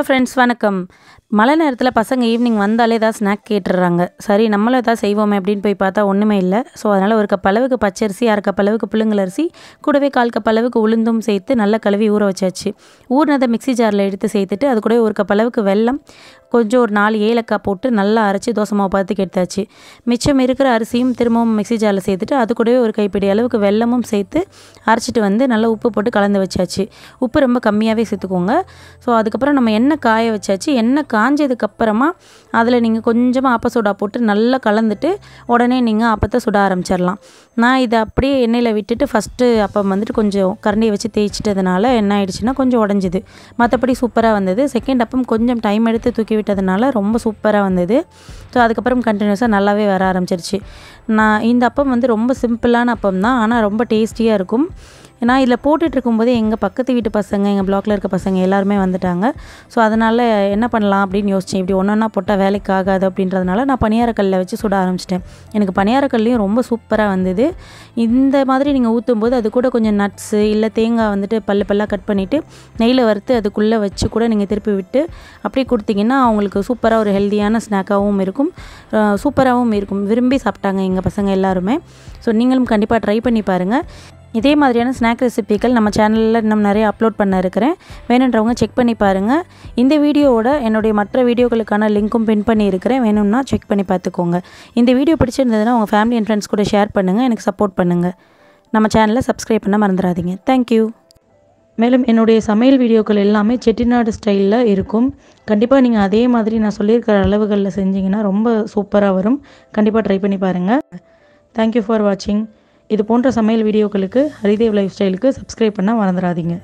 Friends வணக்கம். மழை நேரத்தில் பசங்க ஈவினிங் வந்தாலே ஏதாவது ஸ்நாக் கேட்டுடுறாங்க. சரி நம்மளும் ஏதாவது செய்வோமே அப்படின்னு போய் பார்த்தா ஒன்றுமே இல்லை. ஸோ அதனால் ஒரு கப் அளவுக்கு பச்சரிசி, அரை கப் அளவுக்கு புழுங்கலரிசி, கூடவே 1/4 கப் அளவுக்கு உளுந்தும் சேர்த்து நல்லா கழுவி ஊற வச்சாச்சு. ஊறினதை மிக்ஸி ஜாரில் எடுத்து சேர்த்துட்டு அது கூட ஒரு கப் அளவுக்கு வெல்லம், கொஞ்சம் ஒரு 4 ஏலக்காய் போட்டு நல்லா அரைச்சி தோசை மாவு பார்த்துக்கு எடுத்தாச்சு. மிச்சம் இருக்கிற அரிசியும் திரும்பவும் மிக்ஸி ஜாரில் சேர்த்துட்டு அது கூடவே ஒரு கைப்பிடி அளவுக்கு வெல்லமும் சேர்த்து அரைச்சிட்டு வந்து நல்லா உப்பு போட்டு கலந்து வச்சாச்சு. உப்பு ரொம்ப கம்மியாகவே சேர்த்துக்கோங்க. ஸோ அதுக்கப்புறம் நம்ம எண்ணெய் காய வச்சாச்சு. எண்ணெய் காஞ்சதுக்கப்புறமா அதில் நீங்கள் கொஞ்சமாக ஆப்ப சோடா போட்டு நல்லா கலந்துட்டு உடனே நீங்கள் அப்பத்தை சுட ஆரம்பிச்சிடலாம். நான் இதை அப்படியே எண்ணெயில் விட்டுட்டு ஃபஸ்ட்டு அப்பம் வந்துட்டு கொஞ்சம் கரண்டியை வச்சு தேய்ச்சிட்டதுனால என்ன ஆயிடுச்சுன்னா கொஞ்சம் உடஞ்சிது. மற்றபடி சூப்பராக வந்தது. செகண்ட் அப்பம் கொஞ்சம் டைம் எடுத்து தூக்கி விட்டதுனால ரொம்ப சூப்பராக வந்தது. ஸோ அதுக்கப்புறம் கண்டினியூஸாக நல்லாவே வர ஆரம்பிச்சிருச்சு. இந்த அப்பம் வந்து ரொம்ப சிம்பிளான அப்பம் தான், ஆனால் ரொம்ப டேஸ்டியாக இருக்கும். நான் இதில் போட்டுட்ருக்கும்போதே எங்கள் பக்கத்து வீட்டு பசங்க, எங்கள் பிளாக்ல இருக்க பசங்க எல்லாருமே வந்துட்டாங்க. ஸோ அதனால் என்ன பண்ணலாம் அப்படின்னு யோசித்தேன். இப்படி ஒன்றா போட்டால் வேலைக்கு ஆகாது அப்படின்றதுனால நான் பணியாரக்கல்லில் வச்சு சுட ஆரம்பிச்சிட்டேன். எனக்கு பணியாரக்கல்லையும் ரொம்ப சூப்பராக வந்தது. இந்த மாதிரி நீங்கள் ஊற்றும்போது அது கூட கொஞ்சம் நட்ஸு இல்லை தேங்காய் வந்துட்டு பல்லாக கட் பண்ணிவிட்டு நெய்யில் வறுத்து அதுக்குள்ளே வச்சு கூட நீங்கள் திருப்பி விட்டு அப்படியே கொடுத்தீங்கன்னா அவங்களுக்கு சூப்பராக ஒரு ஹெல்த்தியான ஸ்நாக்காகவும் இருக்கும், சூப்பராகவும் இருக்கும். விரும்பி சாப்பிட்டாங்க எங்கள் பசங்க எல்லாருமே. ஸோ நீங்களும் கண்டிப்பாக ட்ரை பண்ணி பாருங்கள். இதே மாதிரியான ஸ்நாக் ரெசிபிகள் நம்ம சேனலில் இன்னும் நிறைய அப்லோட் பண்ண இருக்கிறேன். வேணுன்றவங்க செக் பண்ணி பாருங்கள். இந்த வீடியோவோட என்னுடைய மற்ற வீடியோக்களுக்கான லிங்க்கும் பின் பண்ணி இருக்கிறேன். வேணும்னா செக் பண்ணி பார்த்துக்கோங்க. இந்த வீடியோ பிடிச்சிருந்ததுன்னா உங்கள் ஃபேமிலி அண்ட் ஃப்ரெண்ட்ஸ் கூட ஷேர் பண்ணுங்கள். எனக்கு சப்போர்ட் பண்ணுங்கள். நம்ம சேனலை சப்ஸ்கிரைப் பண்ண மறந்துடாதீங்க. தேங்க்யூ. மேலும் என்னுடைய சமையல் வீடியோக்கள் எல்லாமே செட்டிநாடு ஸ்டைலில் இருக்கும். கண்டிப்பாக நீங்கள் அதே மாதிரி நான் சொல்லியிருக்கிற அளவுகளில் செஞ்சிங்கன்னா ரொம்ப சூப்பராக வரும். கண்டிப்பாக ட்ரை பண்ணி பாருங்கள். தேங்க்யூ ஃபார் வாட்சிங். இது போன்ற சமையல் வீடியோக்களுக்கு ஹரிதேவ் லைஃப் ஸ்டைலுக்கு சப்ஸ்கிரைப் பண்ண மறந்துடாதீங்க.